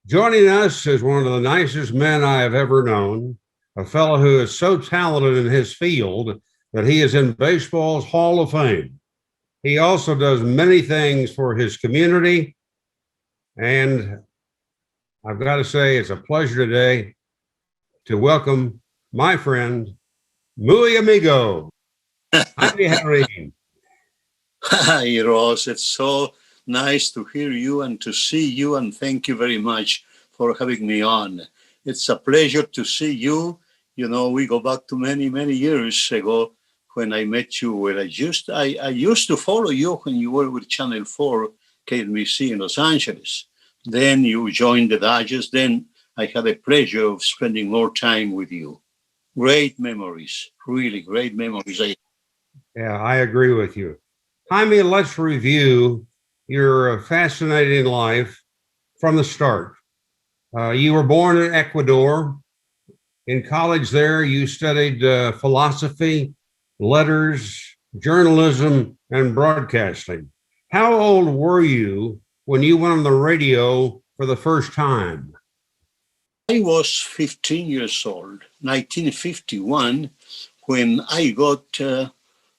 Joining us is one of the nicest men I have ever known, a fellow who is so talented in his field that he is in baseball's Hall of Fame. He also does many things for his community, and I've got to say it's a pleasure today to welcome my friend, muy amigo, Jaime Jarrin. Hi, Ross. It's so nice to hear you and to see you, and thank you very much for having me on. It's a pleasure to see you. You know, we go back to many, many years ago when I met you, where I used to follow you when you were with Channel 4 KNBC in Los Angeles. Then you joined the Dodgers. Then I had the pleasure of spending more time with you. Great memories, really great memories. Yeah, I agree with you. Jaime, let's review your fascinating life from the start. You were born in Ecuador. In college there, you studied philosophy, letters, journalism, and broadcasting. How old were you when you went on the radio for the first time? I was 15 years old, 1951, when I got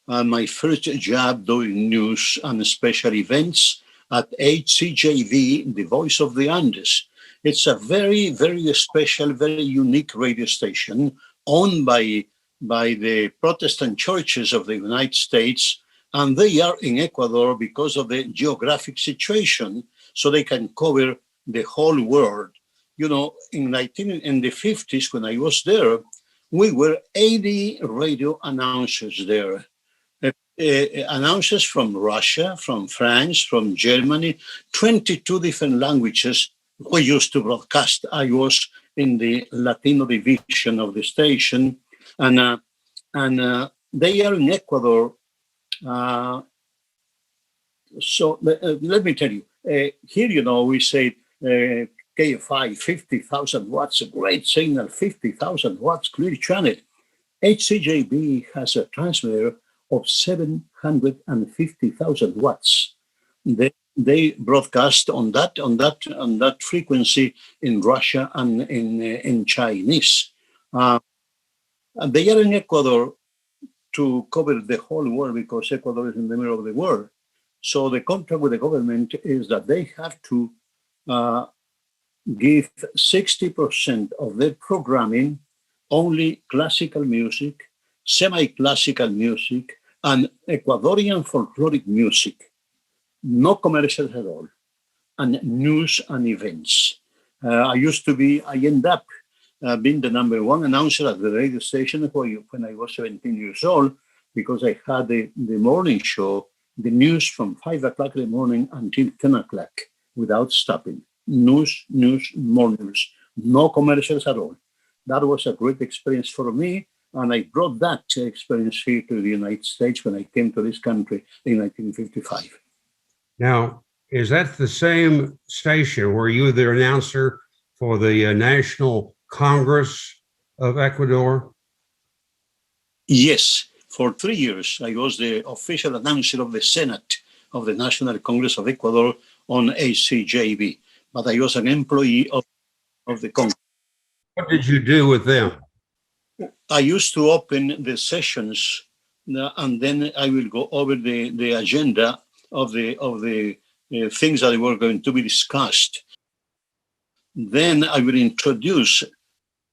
my first job doing news and special events at HCJV, the Voice of the Andes. It's a very, very special, very unique radio station owned by the Protestant churches of the United States, and they are in Ecuador because of the geographic situation, so they can cover the whole world. You know, in the 50s, when I was there, we were 80 radio announcers there. Announcers from Russia, from France, from Germany, 22 different languages we used to broadcast. I was in the Latino division of the station, and they are in Ecuador. Uh, let me tell you, here, you know, we say KFI, 50,000 watts, a great signal, 50,000 watts, clear channel. HCJB has a transmitter of 750,000 watts. They broadcast on that frequency in Russia and in Chinese. And they are in Ecuador to cover the whole world because Ecuador is in the middle of the world. So the contract with the government is that they have to give 60% of their programming only classical music, semi-classical music, and Ecuadorian folkloric music. No commercials at all, and news and events. I end up being the number one announcer at the radio station when I was 17 years old, because I had the morning show, the news from 5 o'clock in the morning until 10 o'clock without stopping. News, more news, no commercials at all. That was a great experience for me, and I brought that experience here to the United States when I came to this country in 1955. Now, is that the same station where you were the announcer for the National Congress of Ecuador? Yes, for 3 years, I was the official announcer of the Senate of the National Congress of Ecuador on ACJB, but I was an employee of the Congress. What did you do with them? I used to open the sessions, and then I will go over the agenda of the things that were going to be discussed. Then I will introduce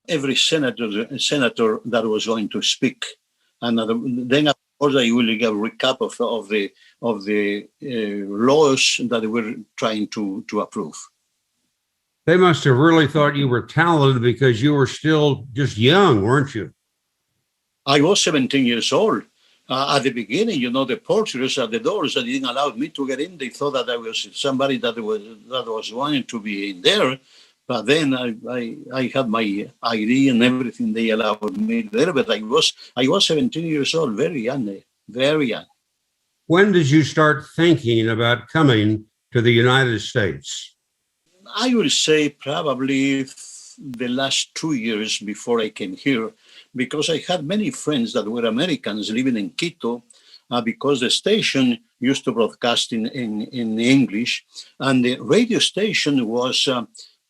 every senator that was going to speak, and then of course I will give a recap of the laws that they were trying to approve. They must have really thought you were talented because you were still just young, weren't you? I was 17 years old. At the beginning, you know, the porters at the doors that didn't allow me to get in. They thought that I was somebody that was wanting to be in there. But then I had my ID and everything. They allowed me there. But I was 17 years old, very young, very young. When did you start thinking about coming to the United States? I would say probably the last 2 years before I came here, because I had many friends that were Americans living in Quito, because the station used to broadcast in English, and the radio station was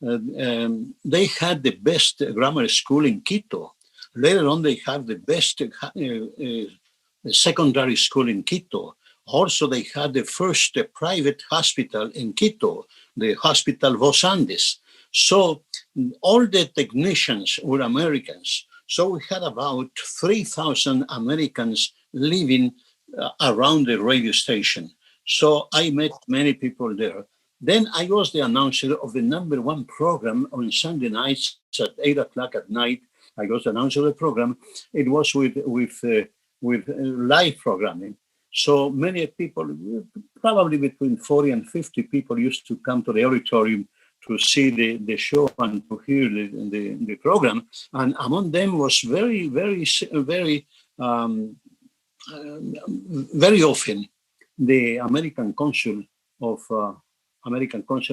they had the best grammar school in Quito. Later on, they have the best secondary school in Quito. Also, they had the first private hospital in Quito, the Hospital Los Andes. So all the technicians were Americans. So we had about 3,000 Americans living around the radio station. So I met many people there. Then I was the announcer of the number one program on Sunday nights at 8 o'clock at night. I was the announcer of the program. It was with live programming. So many people, probably between 40 and 50 people, used to come to the auditorium to see the show and to hear the program. And among them was very often the American consul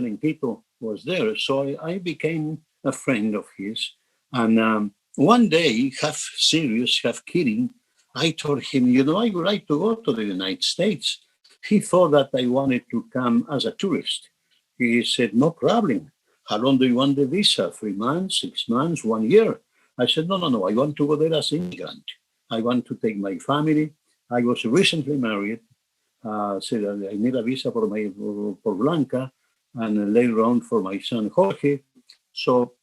in Quito was there. So I became a friend of his. And one day, half serious, half kidding, I told him, I would like to go to the United States. He thought that I wanted to come as a tourist. He said, no problem. How long do you want the visa? 3 months, 6 months, 1 year? I said, no. I want to go there as an immigrant. I want to take my family. I was recently married. Said I need a visa for Blanca, and later on for my son Jorge. So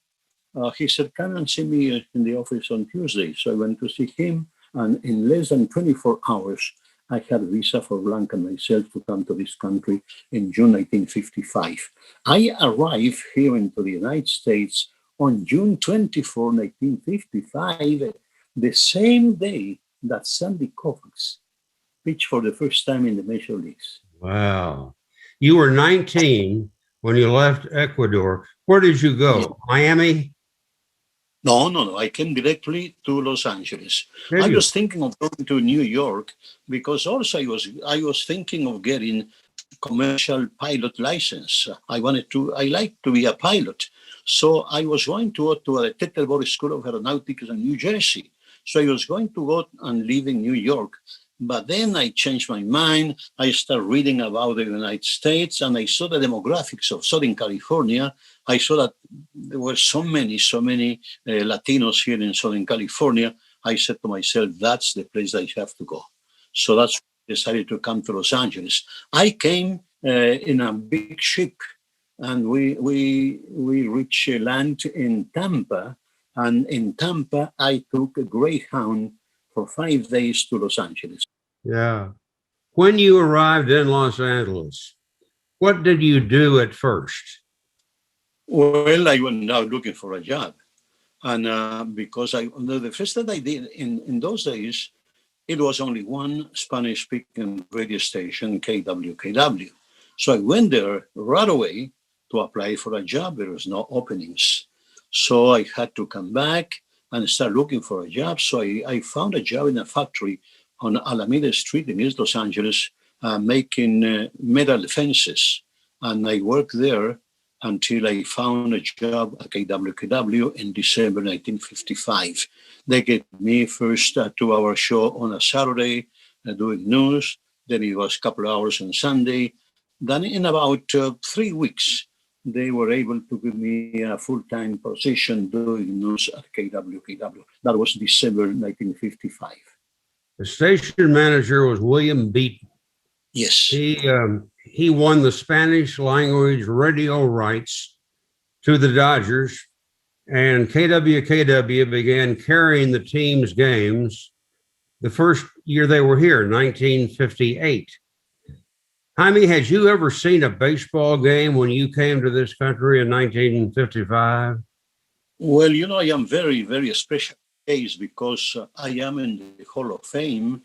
he said, come and see me in the office on Tuesday. So I went to see him, and in less than 24 hours, I had a visa for Blanca and myself to come to this country in June 1955. I arrived here into the United States on June 24, 1955, the same day that Sandy Koufax pitched for the first time in the major leagues. Wow. You were 19 when you left Ecuador. Where did you go? Yeah. Miami? No. I came directly to Los Angeles. Did I you? was thinking of going to New York because also I was thinking of getting commercial pilot license. I like to be a pilot. So I was going to go to the Tetelboro School of Aeronautics in New Jersey. So I was going to go and live in New York. But then I changed my mind. I started reading about the United States, and I saw the demographics of Southern California. I saw that there were so many Latinos here in Southern California. I said to myself, that's the place I have to go. So that's why I decided to come to Los Angeles. I came in a big ship, and we reached land in Tampa. And in Tampa, I took a Greyhound for 5 days to Los Angeles. Yeah. When you arrived in Los Angeles, what did you do at first? Well, I went out looking for a job. And because the first that I did in those days, it was only one Spanish-speaking radio station, KWKW. So I went there right away to apply for a job. There was no openings. So I had to come back and start looking for a job. So I found a job in a factory on Alameda Street in East Los Angeles, making metal fences. And I worked there until I found a job at KWKW in December 1955. They gave me first a 2-hour show on a Saturday doing news. Then it was a couple of hours on Sunday. Then in about 3 weeks, they were able to give me a full-time position doing news at KWKW. That was December 1955. The station manager was William Beaton. Yes. He won the Spanish language radio rights to the Dodgers, and KWKW began carrying the team's games the first year they were here, 1958. Jaime, had you ever seen a baseball game when you came to this country in 1955? Well, I am very, very special case because I am in the Hall of Fame.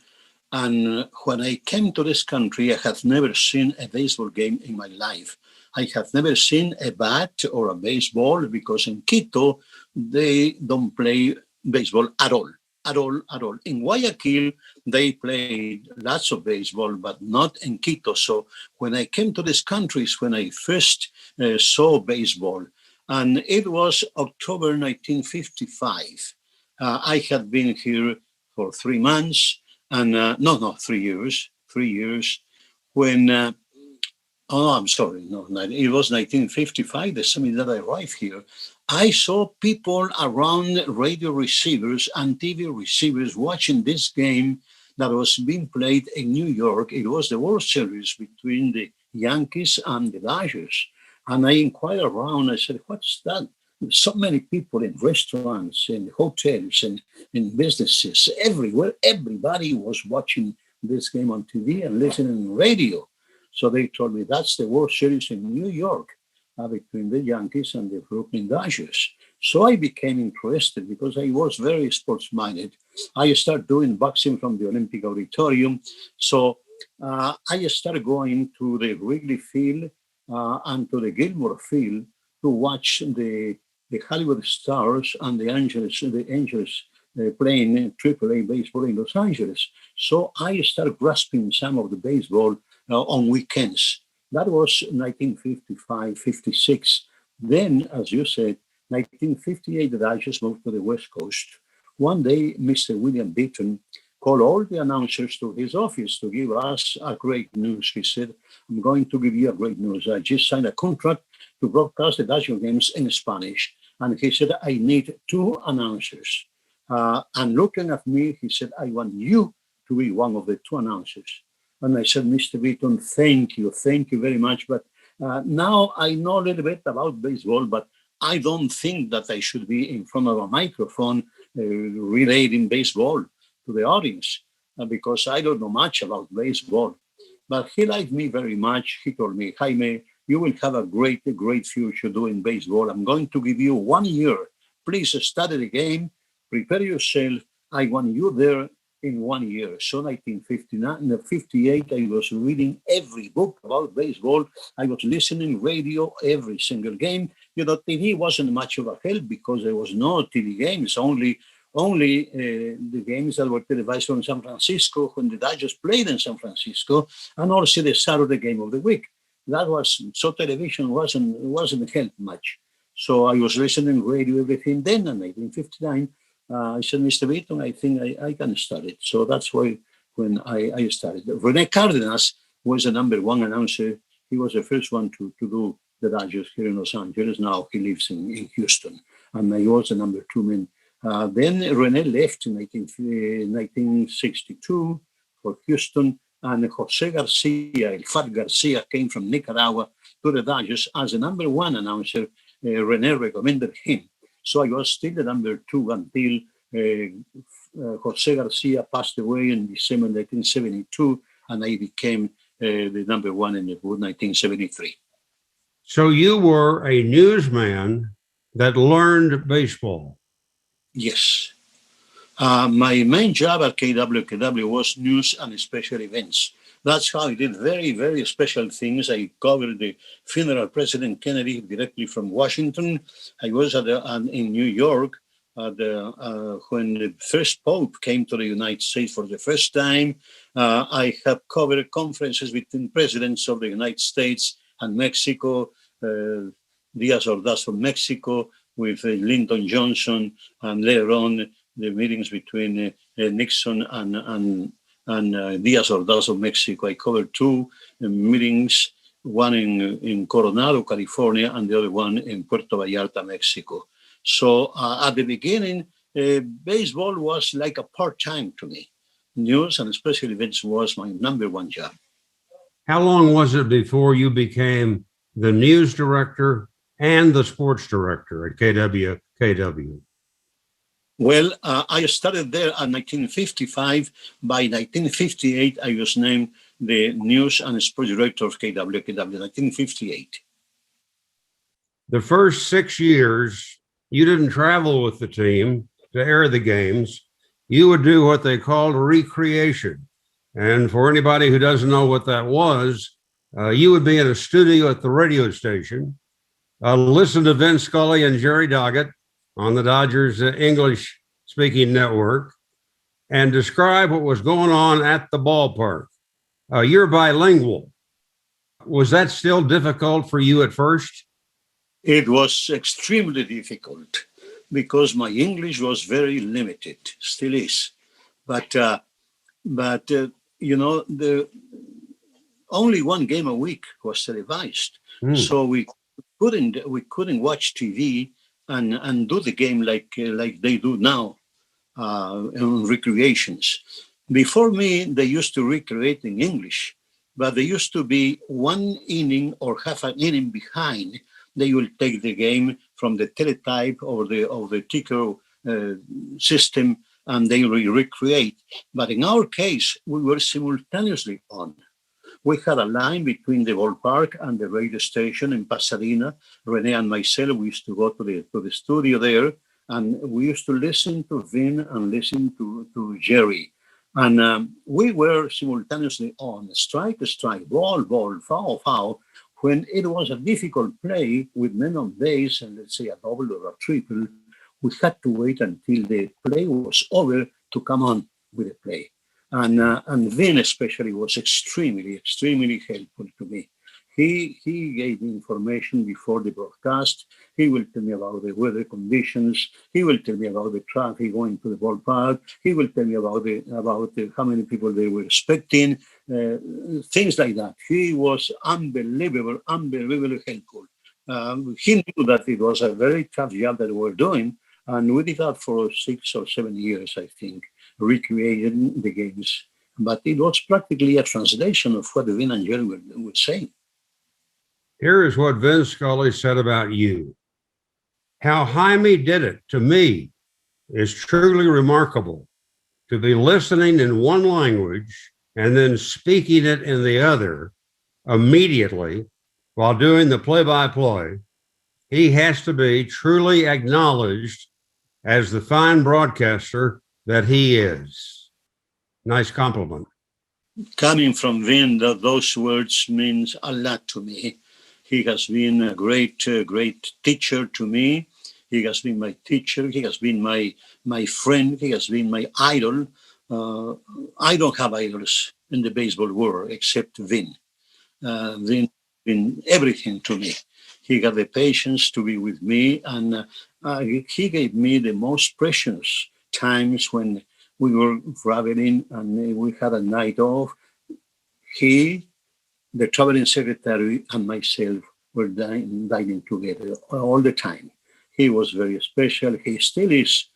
And when I came to this country, I have never seen a baseball game in my life. I have never seen a bat or a baseball because in Quito, they don't play baseball at all. In Guayaquil, they played lots of baseball, but not in Quito. So when I came to this country is when I first saw baseball. And it was October 1955. I had been here for 3 months. And 3 years, when Oh, I'm sorry. No, it was 1955, the summer that I arrived here. I saw people around radio receivers and TV receivers watching this game that was being played in New York. It was the World Series between the Yankees and the Dodgers. And I inquired around. I said, what's that? So many people in restaurants, in hotels, and in businesses, everywhere. Everybody was watching this game on TV and listening to radio. So they told me that's the World Series in New York between the Yankees and the Brooklyn Dodgers. So I became interested because I was very sports minded. I started doing boxing from the Olympic Auditorium. So I started going to the Wrigley Field and to the Gilmore Field to watch the Hollywood Stars and the Angels playing AAA baseball in Los Angeles. So I started grasping some of the baseball on weekends. That was 1955, 56. Then, as you said, 1958, the Dodgers moved to the West Coast. One day, Mr. William Beaton called all the announcers to his office to give us a great news. He said, I'm going to give you a great news. I just signed a contract to broadcast the Dodger games in Spanish. And he said, I need two announcers. And looking at me, he said, I want you to be one of the two announcers. And I said, Mr. Beaton, thank you very much. But now I know a little bit about baseball, but I don't think that I should be in front of a microphone relating baseball to the audience because I don't know much about baseball. But he liked me very much. He told me, Jaime, you will have a great future doing baseball. I'm going to give you 1 year. Please study the game, prepare yourself. I want you there in 1 year. So 1959, 58, I was reading every book about baseball. I was listening radio every single game. TV wasn't much of a help because there was no TV games, only the games that were televised from San Francisco when the Dodgers played in San Francisco, and also the Saturday game of the week. That was so television wasn't help much. So I was listening radio everything. Then in 1959, I said, Mr. Beaton, I think I can start it. So that's why when I started. Rene Cardenas was the number one announcer. He was the first one to do the Dodgers here in Los Angeles. Now he lives in Houston. And I was the number two man. Then Rene left in 1962 for Houston, and Jose Garcia, El Fat Garcia, came from Nicaragua to the Dodgers as the number one announcer. Rene recommended him. So I was still the number two until Jose Garcia passed away in December 1972, and I became the number one in the booth 1973. So you were a newsman that learned baseball. Yes. My main job at KW was news and special events. That's how I did very, very special things. I covered the funeral of President Kennedy directly from Washington. I was in New York when the first Pope came to the United States for the first time. I have covered conferences between presidents of the United States and Mexico, Díaz Ordaz from Mexico, with Lyndon Johnson, and later on the meetings between Nixon and Díaz Ordaz of Mexico. I covered two meetings, one in Coronado, California, and the other one in Puerto Vallarta, Mexico. So at the beginning, baseball was like a part-time to me. News and special events was my number one job. How long was it before you became the news director and the sports director at KW? Well, I started there in 1955. By 1958, I was named the news and sports director of KW, 1958. The first 6 years, you didn't travel with the team to air the games. You would do what they called recreation. And for anybody who doesn't know what that was, you would be in a studio at the radio station, listen to Vin Scully and Jerry Doggett on the Dodgers English speaking network, and describe what was going on at the ballpark. You're bilingual. Was that still difficult for you at first? It was extremely difficult because my English was very limited, still is. But you know, only one game a week was televised. Hmm. So we couldn't watch TV and do the game like they do now in recreations. Before me, they used to recreate in English, but they used to be one inning or half an inning behind. They will take the game from the teletype or the ticker system, and they recreate. But in our case, we were simultaneously on. We had a line between the ballpark and the radio station in Pasadena. Rene and myself, we used to go to the studio there, and we used to listen to Vin and listen to Jerry. And we were simultaneously on strike, ball, foul, foul. When it was a difficult play with men on base, and let's say a double or a triple, we had to wait until the play was over to come on with the play. And Vin especially was extremely helpful to me. He gave me information before the broadcast. He will tell me about the weather conditions. He will tell me about the traffic going to the ballpark. He will tell me about how many people they were expecting, things like that. He was unbelievably helpful. He knew that it was a very tough job that we were doing, and we did that for 6 or 7 years, I think, recreating the games. But it was practically a translation of what Vin and Jerry were saying. Here is what Vin Scully said about you. How Jaime did it, to me, is truly remarkable. To be listening in one language and then speaking it in the other immediately while doing the play-by-play, he has to be truly acknowledged as the fine broadcaster that he is. Nice compliment. Coming from Vin, those words means a lot to me. He has been a great teacher to me. He has been my teacher. He has been my friend. He has been my idol. I don't have idols in the baseball world except Vin. Vin been everything to me. He got the patience to be with me, and he gave me the most precious times when we were traveling and we had a night off. He, the traveling secretary, and myself were dining together all the time. He was very special. He still is.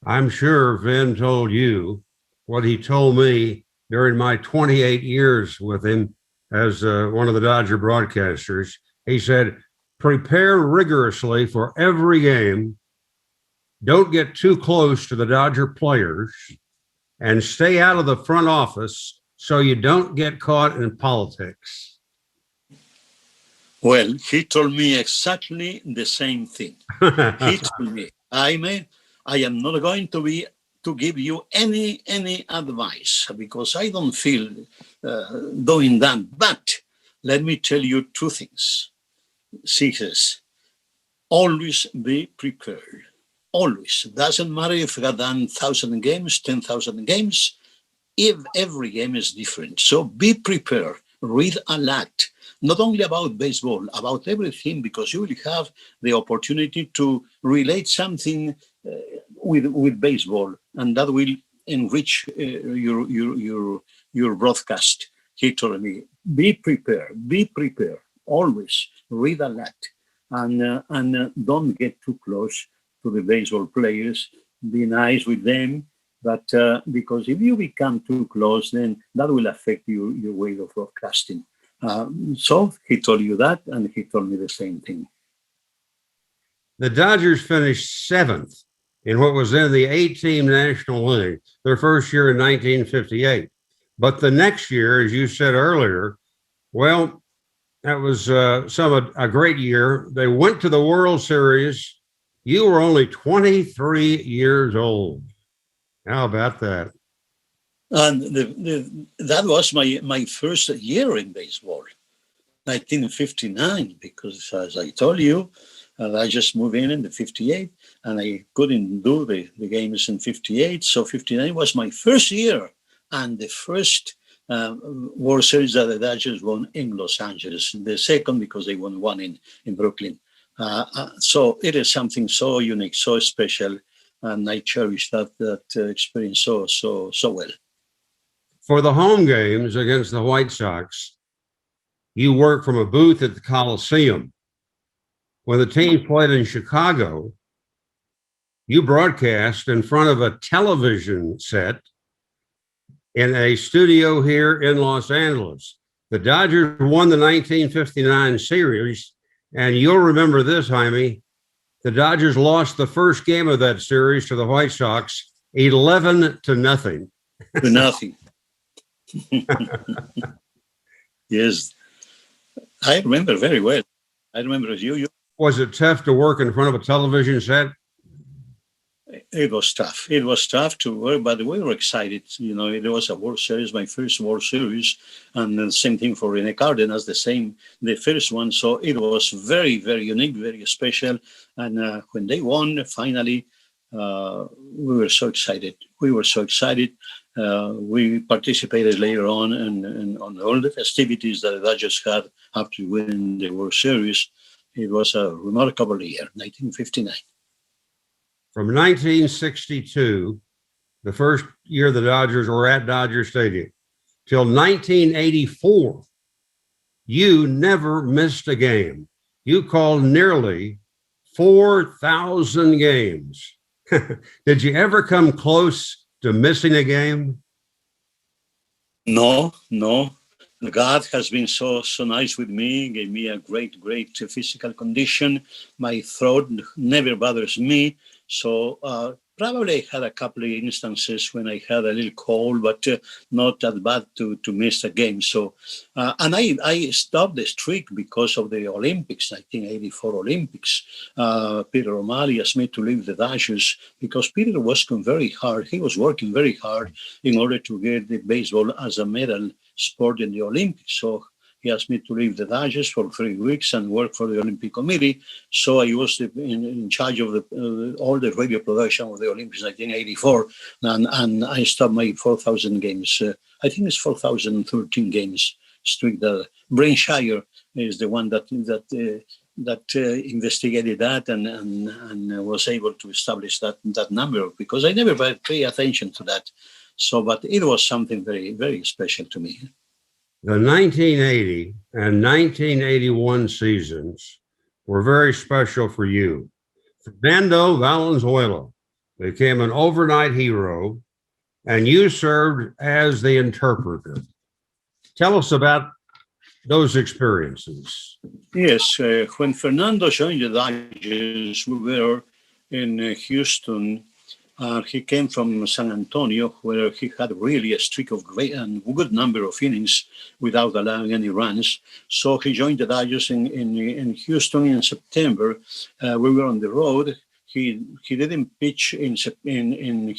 I'm sure Vin told you what he told me during my 28 years with him as one of the Dodger broadcasters. He said, prepare rigorously for every game. Don't get too close to the Dodger players and stay out of the front office so you don't get caught in politics. Well, he told me exactly the same thing. He told me, Jaime, I am not going to give you any advice because I don't feel doing that. But let me tell you two things. He says, always be prepared. Always. Doesn't matter if you have done 1,000 games, 10,000 games. If every game is different. So be prepared. Read a lot. Not only about baseball, about everything, because you will have the opportunity to relate something with baseball, and that will enrich your broadcast. He told me, be prepared. Always read a lot, and don't get too close to the baseball players. Be nice with them, but because if you become too close, then that will affect your way of broadcasting. So he told you that, and he told me the same thing. The Dodgers finished seventh in what was then the 8-team National League, their first year in 1958. But the next year, as you said earlier, well, that was a great year. They went to the World Series. You were only 23 years old. How about that? And that was my first year in baseball, 1959, because as I told you, I just moved in the 58, and I couldn't do the games in 58. So 59 was my first year, and the first World Series that the Dodgers won in Los Angeles. The second because they won one in Brooklyn. So it is something so unique, so special, and I cherish that experience so well. For the home games against the White Sox, you worked from a booth at the Coliseum. When the team played in Chicago, you broadcast in front of a television set in a studio here in Los Angeles. The Dodgers won the 1959 series, and you'll remember this, Jaime. The Dodgers lost the first game of that series to the White Sox 11-0. To nothing. Yes, I remember very well. I remember you. Was it tough to work in front of a television set? It was tough. It was tough to work, but we were excited. You know, it was a World Series, my first World Series, and the same thing for Rene Cardenas, the first one. So it was very, very unique, very special. And when they won, finally, we were so excited. We participated later on and on all the festivities that the Dodgers had after winning the World Series. It was a remarkable year, 1959. From 1962, the first year the Dodgers were at Dodger Stadium, till 1984, you never missed a game. You called nearly 4,000 games. Did you ever come close to missing a game? No. God has been so nice with me, gave me a great physical condition. My throat never bothers me. So probably I had a couple of instances when I had a little cold, but not that bad to miss a game. So, and I stopped the streak because of the Olympics, 1984 Olympics. Peter O'Malley asked me to leave the Dodgers because Peter was working very hard. He was working very hard in order to get the baseball as a medal sport in the Olympics. So he asked me to leave the Dodgers for 3 weeks and work for the Olympic Committee. So I was in charge of all the radio production of the Olympics in 1984, and I stopped my 4,000 games. I think it's 4,013 games streak. That Brain Shire is the one that investigated that and was able to establish that number, because I never paid attention to that. So, but it was something very, very special to me. The 1980 and 1981 seasons were very special for you. Fernando Valenzuela became an overnight hero, and you served as the interpreter. Tell us about those experiences. Yes, when Fernando joined the Dodgers, we were in Houston. He came from San Antonio, where he had really a streak of great and good number of innings without allowing any runs. So he joined the Dodgers in Houston in September. We were on the road. He didn't pitch in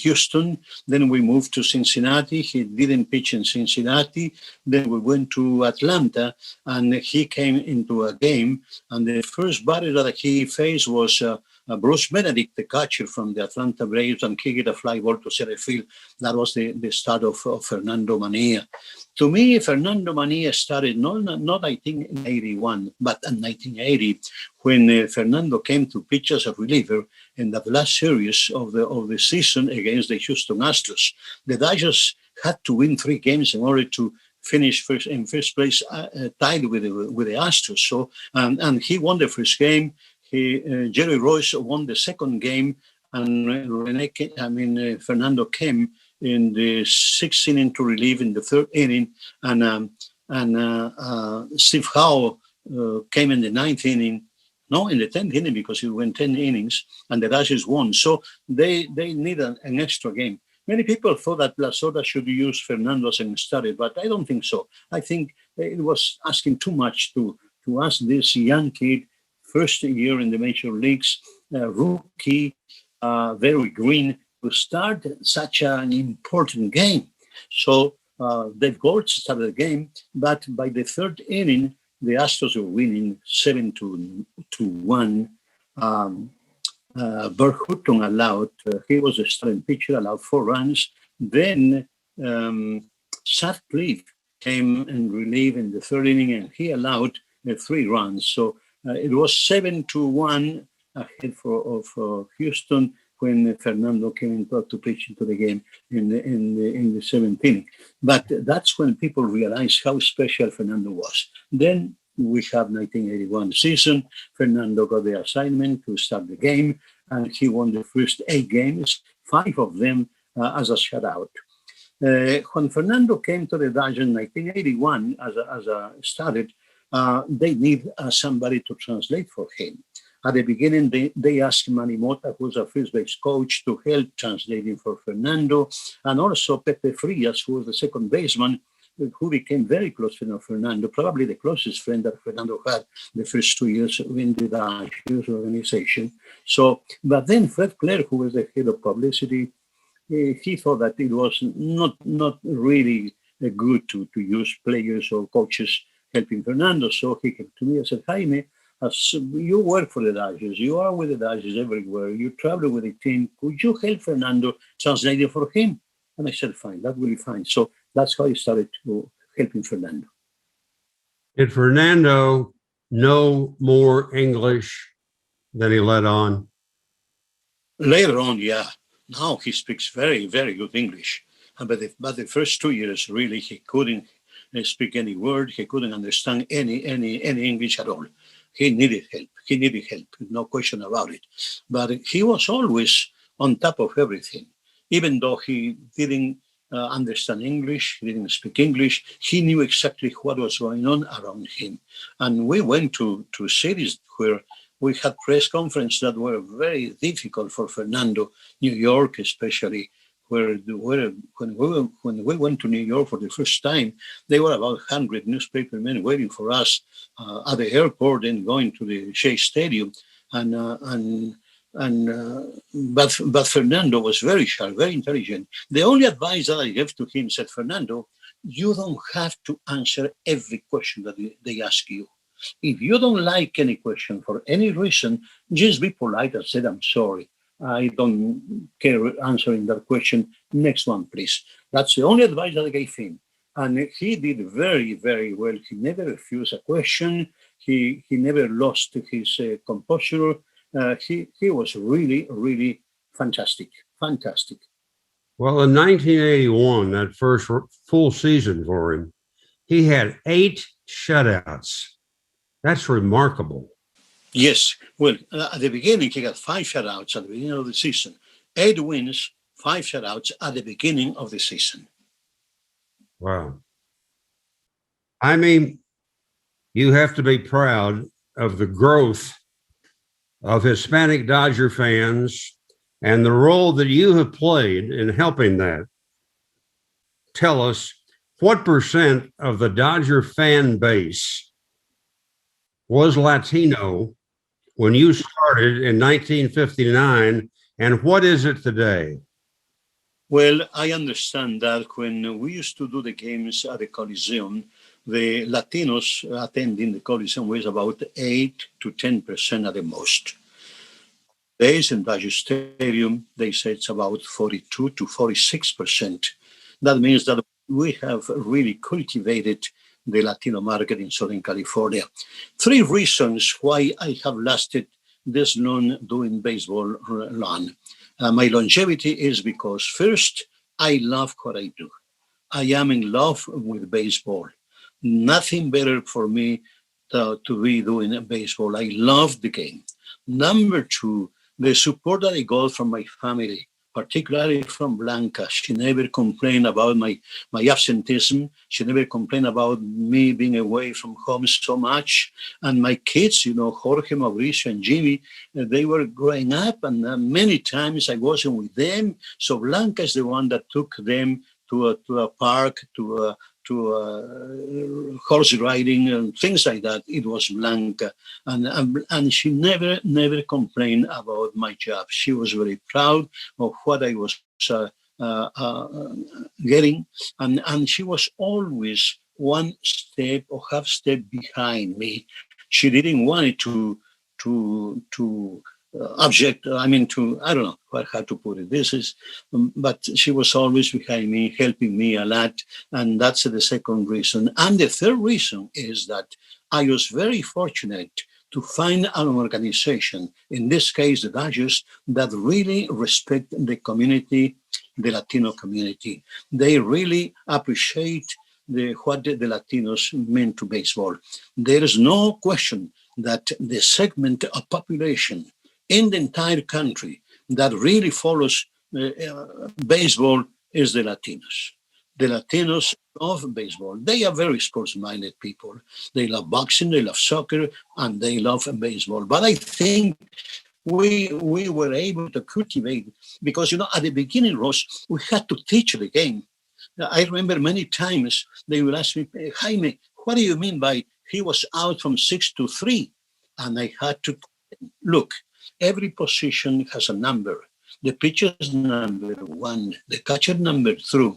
Houston. Then we moved to Cincinnati. He didn't pitch in Cincinnati. Then we went to Atlanta, and he came into a game. And the first batter that he faced was Bruce Benedict, the catcher from the Atlanta Braves, and kicked a fly ball to center field. That was the start of Fernando Mania. To me, Fernando Mania started not I think in 81, but in 1980, when Fernando came to pitch as a reliever in the last series of the season against the Houston Astros. The Dodgers had to win 3 games in order to finish in first place, tied with the Astros. So and he won the first game. Jerry Royce won the second game, and Fernando came in the 6th inning to relieve in the 3rd inning, and Steve Howe came in the 9th inning. No, in the 10th inning, because he went 10 innings, and the Dodgers won. So they need an extra game. Many people thought that La Soda should use Fernando as a starter, but I don't think so. I think it was asking too much to ask this young kid, first year in the major leagues, rookie, very green, to start such an important game. So Dave Gold started the game, but by the 3rd inning, the Astros were winning 7-1. Bert Hutton allowed, he was a starting pitcher, allowed 4 runs. Then Sutcliffe came and relieved in the 3rd inning, and he allowed 3 runs. So it was 7-1 ahead of Houston. when Fernando came into to pitch into the game in the 17th. But that's when people realized how special Fernando was. Then we have 1981 season. Fernando got the assignment to start the game, and he won the first 8 games, 5 of them as a shutout. When Fernando came to the Dodgers in 1981, as a started, they need somebody to translate for him. At the beginning, they asked Manny Mota, who's a first base coach, to help translating for Fernando, and also Pepe Frias, who was the second baseman, who became very close to Fernando, probably the closest friend that Fernando had the first 2 years in the Dodgers organization. So, but then Fred Clare, who was the head of publicity, he thought that it was not really good to use players or coaches helping Fernando. So he came to me and said, Jaime, as you work for the Dodgers, you are with the Dodgers everywhere, you travel with the team, could you help Fernando translating for him? And I said, fine, that will be fine. So that's how I started to helping Fernando. Did Fernando know more English than he let on? Later on, yeah. Now he speaks very, very good English. But the first 2 years, really, he couldn't speak any word. He couldn't understand any English at all. He needed help. No question about it. But he was always on top of everything. Even though he didn't understand English, he didn't speak English, he knew exactly what was going on around him. And we went to cities where we had press conferences that were very difficult for Fernando, New York especially, when we went to New York for the first time, there were about 100 newspaper men waiting for us at the airport and going to the Shea Stadium. But Fernando was very sharp, very intelligent. The only advice that I gave to him said, Fernando, you don't have to answer every question that they ask you. If you don't like any question for any reason, just be polite and say, I'm sorry. I don't care answering that question. Next one, please. That's the only advice that I gave him. And he did very, very well. He never refused a question. He never lost his composure. He was really, really fantastic. Fantastic. Well, in 1981, that first full season for him, he had 8 shutouts. That's remarkable. Yes. Well, at the beginning, he got 5 shutouts at the beginning of the season. 8 wins, 5 shutouts at the beginning of the season. Wow. I mean, you have to be proud of the growth of Hispanic Dodger fans and the role that you have played in helping that. Tell us, what percent of the Dodger fan base was Latino when you started in 1959, and what is it today? Well, I understand that when we used to do the games at the Coliseum, the Latinos attending the Coliseum was about 8 to 10% at the most. Days in Dodger Stadium, they say it's about 42 to 46%. That means that we have really cultivated the Latino market in Southern California. 3 reasons why I have lasted this long doing baseball long. My longevity is because, first, I love what I do. I am in love with baseball. Nothing better for me to be doing baseball. I love the game. Number 2, the support that I got from my family, particularly from Blanca. She never complained about my absenteeism. She never complained about me being away from home so much. And my kids, Jorge, Mauricio, and Jimmy, they were growing up, and many times I wasn't with them. So Blanca is the one that took them to a park, to horse riding and things like that. It was Blanca, and she never complained about my job. She was very proud of what I was getting, and she was always one step or half step behind me. She didn't want it to object. I don't know how to put it. This is, but she was always behind me, helping me a lot. And that's the second reason. And the third reason is that I was very fortunate to find an organization, in this case, the Dodgers, that really respect the community, the Latino community. They really appreciate what the Latinos mean to baseball. There is no question that the segment of population in the entire country that really follows baseball is the Latinos. The Latinos love baseball. They are very sports-minded people. They love boxing, they love soccer, and they love baseball. But I think we were able to cultivate, because, at the beginning, Ross, we had to teach the game. I remember many times they will ask me, Jaime, what do you mean by he was out from 6 to 3? And I had to look, every position has a number. The pitcher's number 1, the catcher number 2,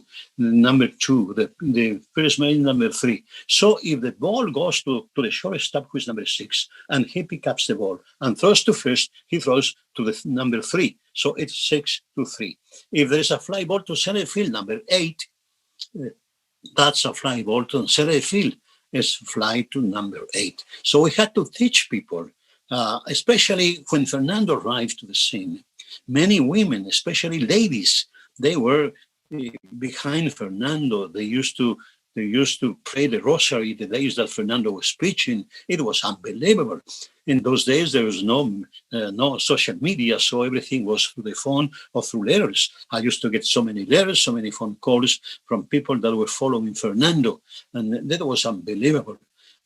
the first man number 3. So if the ball goes to the shortstop, who is number 6, and he picks up the ball and throws to first, he throws to the number 3. So it's 6-3. If there's a fly ball to center field, number 8, that's a fly ball to center field. It's fly to number 8. So we had to teach people, especially when Fernando arrived to the scene. Many women, especially ladies, they were behind Fernando. They used to pray the rosary the days that Fernando was preaching. It was unbelievable. In those days, there was no social media, so everything was through the phone or through letters. I used to get so many letters, so many phone calls from people that were following Fernando, and that was unbelievable.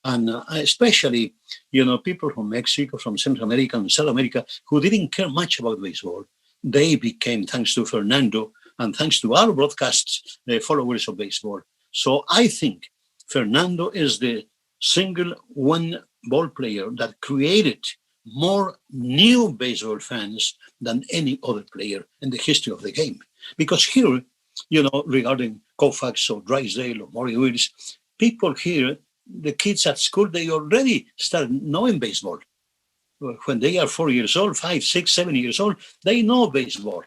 And especially, people from Mexico, from Central America and South America, who didn't care much about baseball, they became, thanks to Fernando and thanks to our broadcasts, followers of baseball. So I think Fernando is the single one ball player that created more new baseball fans than any other player in the history of the game. Because here, regarding Koufax or Drysdale or Maury Wills, people here, the kids at school, they already start knowing baseball. When they are 4 years old, 5, 6, 7 years old, they know baseball.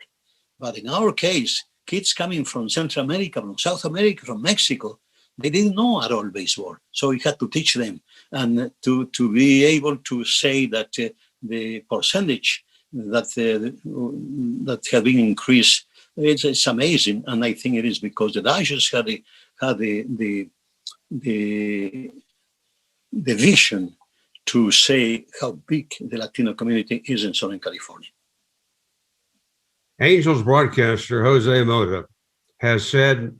But in our case, kids coming from Central America, from South America, from Mexico, they didn't know at all baseball. So we had to teach them, and to be able to say that the percentage that had been increased, it's amazing. And I think it is because the Dodgers had the vision to say how big the Latino community is in Southern California. Angels broadcaster Jose Mota has said,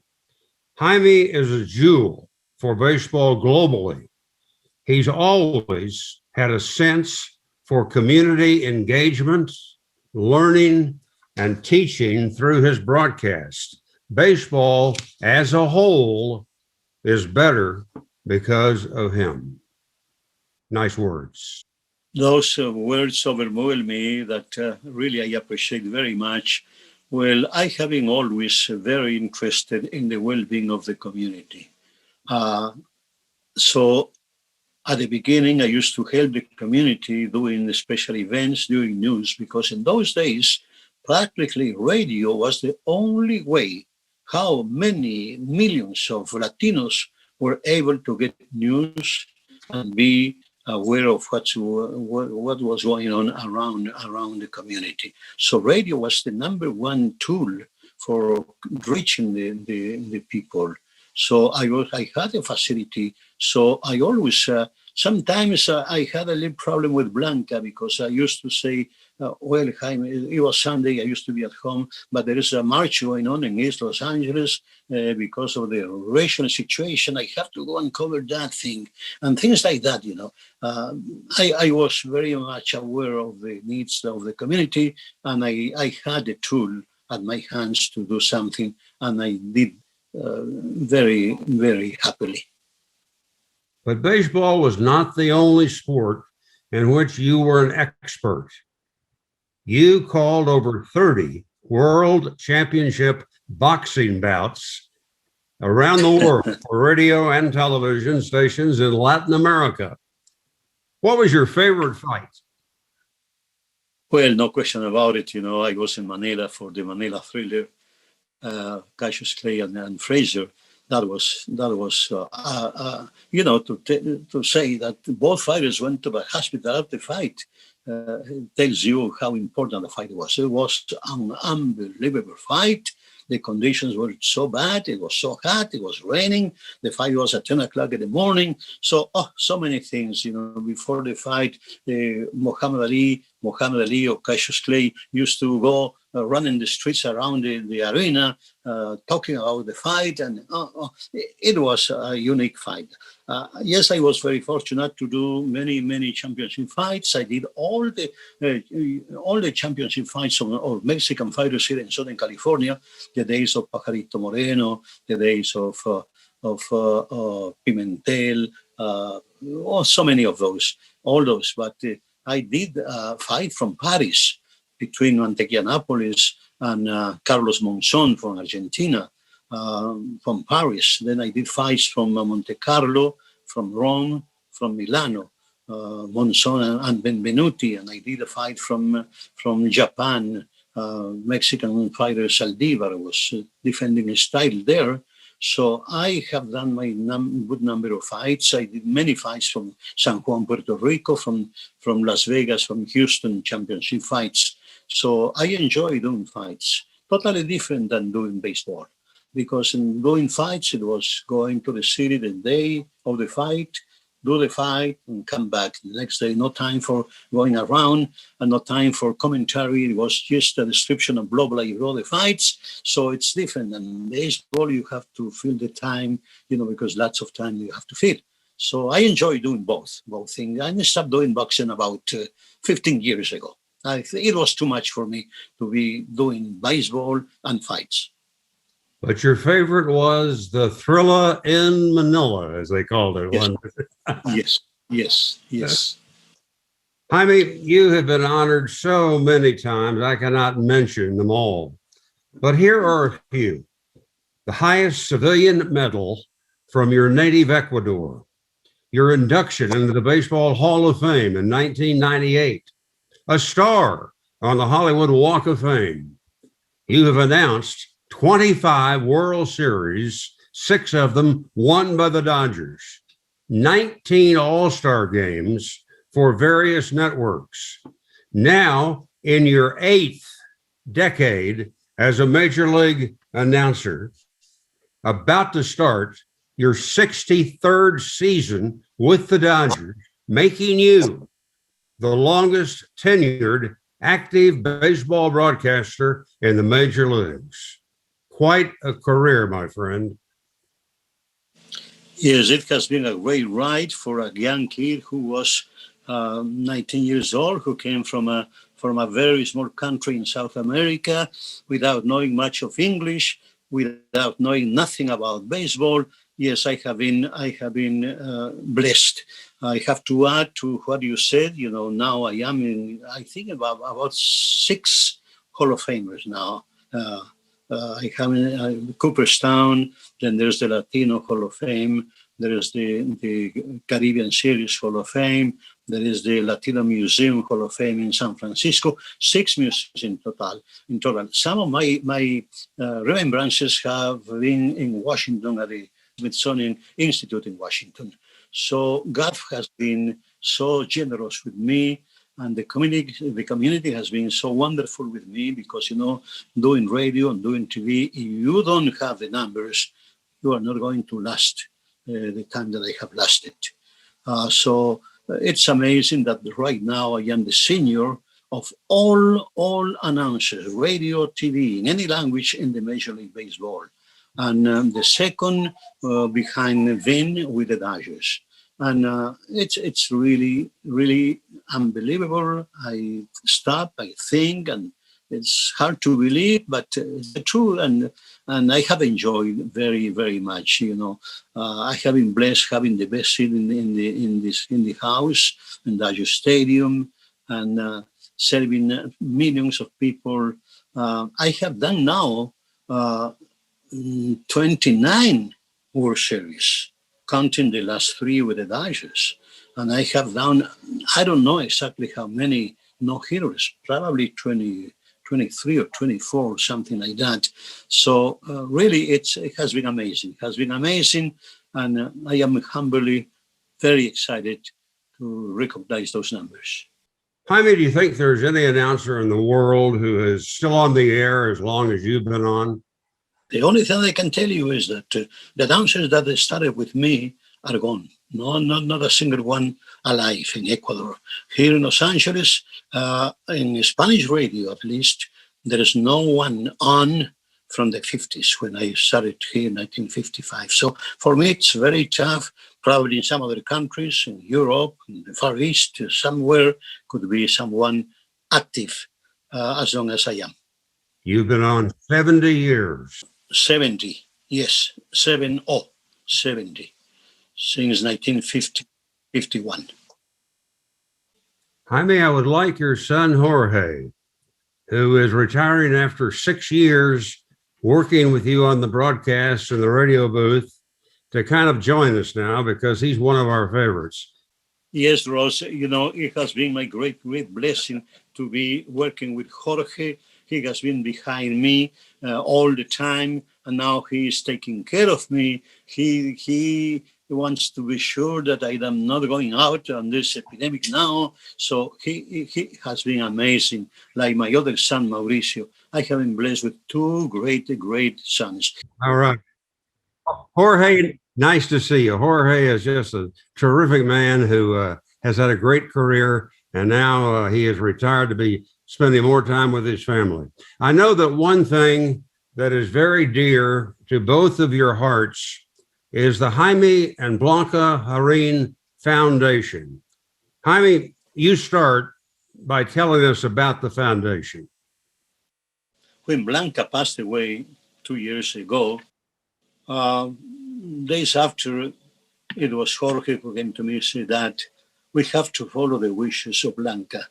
Jaime is a jewel for baseball globally. He's always had a sense for community engagement, learning, and teaching through his broadcast. Baseball as a whole is better because of him. Nice words. Those words overwhelm me that really I appreciate very much. Well, I have been always very interested in the well-being of the community. So at the beginning, I used to help the community doing special events, doing news, because in those days, practically radio was the only way how many millions of Latinos were able to get news and be aware of what was going on around the community. So radio was the number one tool for reaching the people. So I had a facility. So I always, sometimes I had a little problem with Blanca, because I used to say, well, Jaime, it was Sunday, I used to be at home, but there is a march going on in East Los Angeles because of the racial situation. I have to go and cover that thing, and things like that, I was very much aware of the needs of the community, and I had a tool at my hands to do something, and I did very, very happily. But baseball was not the only sport in which you were an expert. You called over 30 world championship boxing bouts around the world for radio and television stations in Latin America. What was your favorite fight? Well, no question about it. I was in Manila for the Manila Thriller, Cassius Clay and Frazier. To say that both fighters went to the hospital after the fight tells you how important the fight was. It was an unbelievable fight. The conditions were so bad. It was so hot. It was raining. The fight was at 10 o'clock in the morning. So, so many things, before the fight, Muhammad Ali or Cassius Clay used to go running the streets around the arena, talking about the fight. And it was a unique fight. Yes, I was very fortunate to do many championship fights. I did all the championship fights of Mexican fighters here in Southern California, the days of Pajarito Moreno, the days of Pimentel, so many of those, all those. But I did fight from Paris between Mantequilla and Carlos Monzon from Argentina, from Paris. Then I did fights from Monte Carlo, from Rome, from Milano, Monzon and Benvenuti. And I did a fight from Japan. Mexican fighter Saldivar was defending his title there. So I have done my good number of fights. I did many fights from San Juan, Puerto Rico, from Las Vegas, from Houston, championship fights. So I enjoy doing fights, totally different than doing baseball. Because in doing fights, it was going to the city the day of the fight, do the fight, and come back the next day. No time for going around and no time for commentary. It was just a description of blah, blah, blah, the fights. So it's different. And baseball, you have to fill the time, because lots of time you have to fill. So I enjoy doing both things. I stopped doing boxing about 15 years ago. It was too much for me to be doing baseball and fights. But your favorite was the Thrilla in Manila, as they called it. Yes. Jaime, you have been honored so many times, I cannot mention them all. But here are a few. The highest civilian medal from your native Ecuador, your induction into the Baseball Hall of Fame in 1998, a star on the Hollywood Walk of Fame. You have announced 25 World Series, 6 of them won by the Dodgers, 19 All-Star games for various networks. Now, in your 8th decade as a Major League announcer, about to start your 63rd season with the Dodgers, making you the longest tenured active baseball broadcaster in the major leagues. Quite a career, my friend. Yes, it has been a great ride for a young kid who was 19 years old, who came from a very small country in South America without knowing much of English, without knowing nothing about baseball. Yes, I have been blessed. I have to add to what you said. Now I am I think about 6 Hall of Famers now. I have in Cooperstown, then there's the Latino Hall of Fame, there is the Caribbean Series Hall of Fame, there is the Latino Museum Hall of Fame in San Francisco, 6 museums in total. Some of my remembrances have been in Washington at the Smithsonian Institute in Washington. So God has been so generous with me. And the community has been so wonderful with me because, doing radio and doing TV, if you don't have the numbers, you are not going to last the time that I have lasted. So it's amazing that right now I am the senior of all announcers, radio, TV, in any language in the Major League Baseball. And the second behind Vin with the Dodgers. And it's really, really unbelievable. I stop, I think, and it's hard to believe, but it's true. And I have enjoyed very, very much. I have been blessed having the best seat in the house, in Dodger Stadium, and serving millions of people. I have done now 29 World Series, counting the last 3 with the Dodgers. And I have done, I don't know exactly how many no-hitters, probably 20 23 or 24 or something like that. So really, it has been amazing. It has been amazing, and I am humbly very excited to recognize those numbers. Jaime, do you think there's any announcer in the world who is still on the air as long as you've been on? The only thing I can tell you is that the announcers that started with me are gone. No, not a single one alive in Ecuador. Here in Los Angeles, in Spanish radio at least, there is no one on from the 50s when I started here in 1955. So for me, it's very tough. Probably in some other countries, in Europe, in the Far East, somewhere could be someone active as long as I am. You've been on 70 years. 70, yes, 70, since 1951. Jaime, I would like your son Jorge, who is retiring after 6 years working with you on the broadcast and the radio booth, to kind of join us now because he's one of our favorites. Yes, Ross, it has been my great blessing to be working with Jorge. He has been behind me all the time, and now he is taking care of me. He wants to be sure that I am not going out on this epidemic now. So he has been amazing. Like my other son, Mauricio, I have been blessed with two great sons. All right. Jorge, nice to see you. Jorge is just a terrific man who has had a great career, and now he is retired to be spending more time with his family. I know that one thing that is very dear to both of your hearts is the Jaime and Blanca Jarrin Foundation. Jaime, you start by telling us about the foundation. When Blanca passed away 2 years ago, days after, it was Jorge who came to me and said that we have to follow the wishes of Blanca.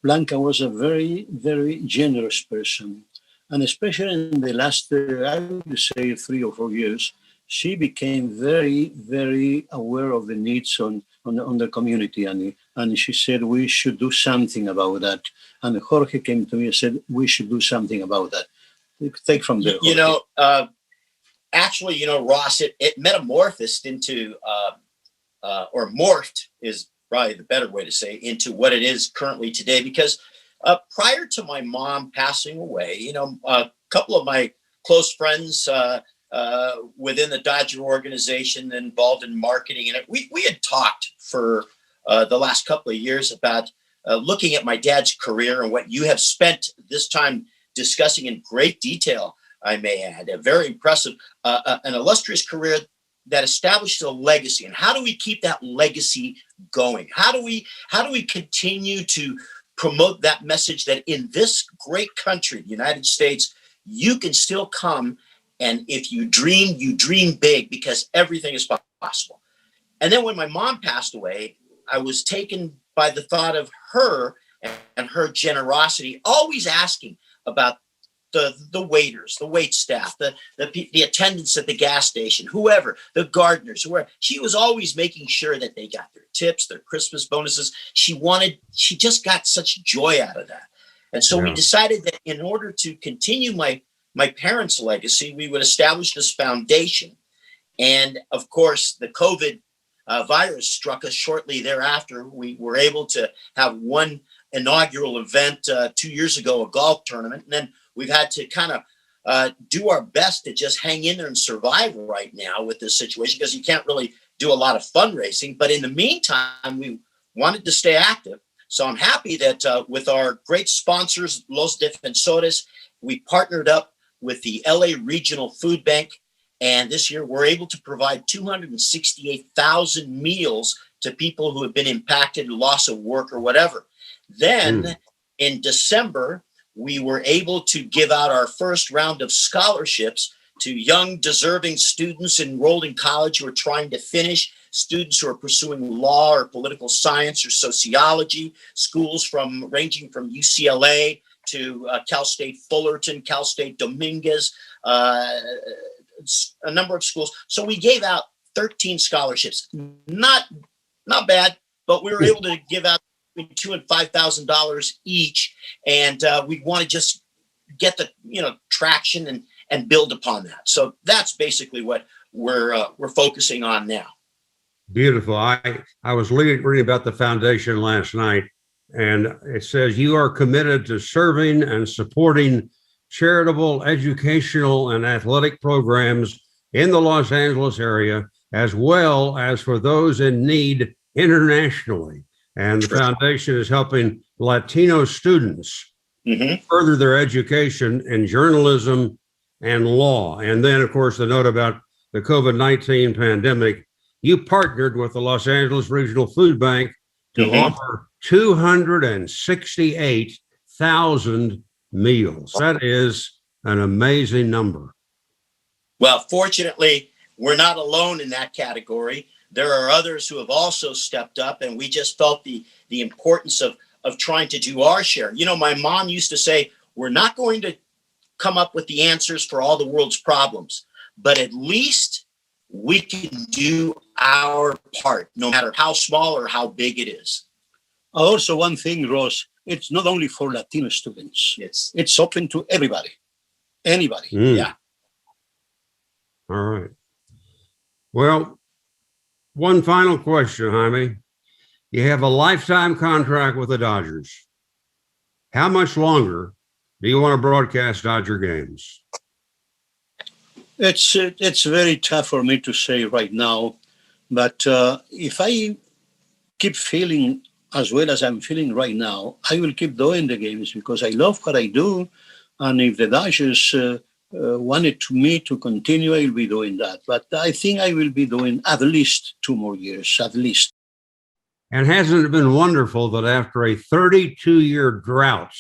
Blanca was a very, very generous person. And especially in the last, I would say, 3 or 4 years, she became very, very aware of the needs on the community. And she said, we should do something about that. And Jorge came to me and said, we should do something about that. Take from there, Jorge. Actually, Ross, it metamorphosed into, or morphed is probably the better way to say, into what it is currently today. Because prior to my mom passing away, a couple of my close friends within the Dodger organization involved in marketing, and we had talked for the last couple of years about looking at my dad's career and what you have spent this time discussing in great detail. I may add, a very impressive, an illustrious career that established a legacy. And how do we keep that legacy going? How do we continue to promote that message that in this great country, the United States, you can still come, and if you dream big, because everything is possible. And then when my mom passed away, I was taken by the thought of her and her generosity, always asking about the waiters, the wait staff, the attendants at the gas station, whoever, the gardeners, whoever. She was always making sure that they got their tips, their Christmas bonuses. She just got such joy out of that. And so we decided that in order to continue my parents' legacy, we would establish this foundation. And of course, the COVID virus struck us shortly thereafter. We were able to have one inaugural event 2 years ago, a golf tournament. And then we've had to kind of do our best to just hang in there and survive right now with this situation, because you can't really do a lot of fundraising. But in the meantime, we wanted to stay active. So I'm happy that with our great sponsors, Los Defensores, we partnered up with the LA Regional Food Bank. And this year, we're able to provide 268,000 meals to people who have been impacted, loss of work or whatever. Then in December, we were able to give out our first round of scholarships to young, deserving students enrolled in college who are trying to finish, students who are pursuing law or political science or sociology, schools ranging from UCLA to Cal State Fullerton, Cal State Dominguez, a number of schools. So we gave out 13 scholarships. Not bad, but we were able to give out between $2,000 and $5,000 each. And we want to just get the traction and build upon that. So that's basically what we're focusing on now. Beautiful. I was reading about the foundation last night, and it says you are committed to serving and supporting charitable, educational, and athletic programs in the Los Angeles area, as well as for those in need internationally. And the foundation is helping Latino students further their education in journalism and law. And then, of course, the note about the COVID-19 pandemic, you partnered with the Los Angeles Regional Food Bank to offer 268,000 meals. That is an amazing number. Well, fortunately, we're not alone in that category. There are others who have also stepped up, and we just felt the importance of trying to do our share. My mom used to say, we're not going to come up with the answers for all the world's problems, but at least we can do our part, no matter how small or how big it is. Also, one thing, Ross, it's not only for Latino students. It's open to everybody, anybody. Yeah. All right. Well, one final question, Jaime. You have a lifetime contract with the Dodgers. How much longer do you want to broadcast Dodger games? It's very tough for me to say right now, but if I keep feeling as well as I'm feeling right now, I will keep doing the games because I love what I do. And if the Dodgers wanted me to continue, I'll be doing that. But I think I will be doing at least 2 more years, at least. And hasn't it been wonderful that after a 32-year drought,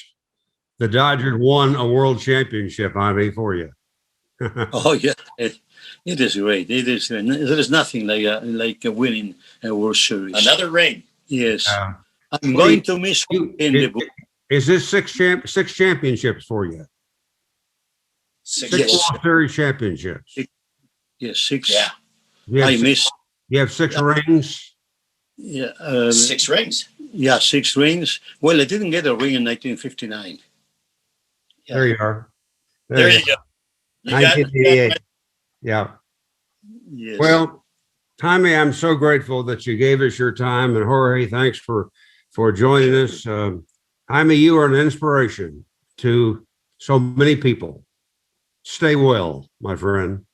the Dodgers won a world championship, Jaime, for you? Oh, yeah. It is great. There is nothing like winning a World Series. Another ring. Yes. I'm going to miss in the book. Is this six championships for you? Six World Series championships. Yes, 6. Yeah. I miss. You have 6 rings? Yeah. 6 rings. Yeah, 6 rings. Well, I didn't get a ring in 1959. Yeah. There you are. There you go. 1988. Yeah. Yes. Well, Jaime, I'm so grateful that you gave us your time, and Jorge, thanks for joining us. Jaime, you are an inspiration to so many people. Stay well, my friend.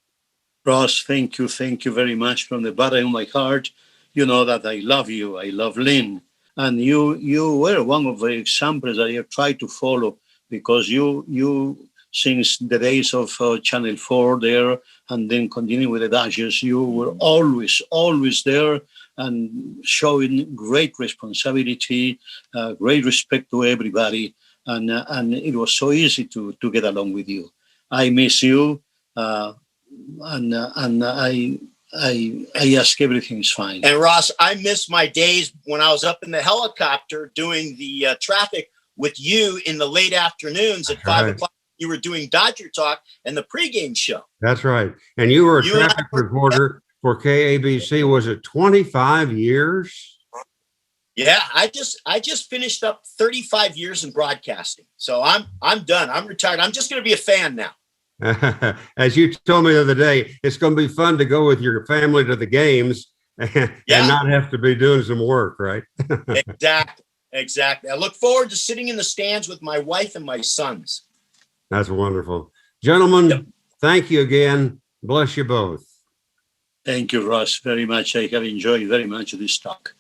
Ross, thank you very much from the bottom of my heart. You know that I love you. I love Lynn, and you were one of the examples that I have tried to follow because you since the days of Channel 4 there, and then continuing with the Dodgers, you were always there and showing great responsibility, great respect to everybody, and it was so easy to get along with you. I miss you, and I ask everything's fine. And Ross, I miss my days when I was up in the helicopter doing the traffic with you in the late afternoons at 5 o'clock. You were doing Dodger Talk and the pregame show. That's right. And you were a traffic reporter for KABC. Was it 25 years? Yeah, I just finished up 35 years in broadcasting. So I'm done. I'm retired. I'm just going to be a fan now. As you told me the other day, it's going to be fun to go with your family to the games and not have to be doing some work, right? Exactly. I look forward to sitting in the stands with my wife and my sons. That's wonderful. Gentlemen, thank you again. Bless you both. Thank you, Ross, very much. I have enjoyed very much this talk.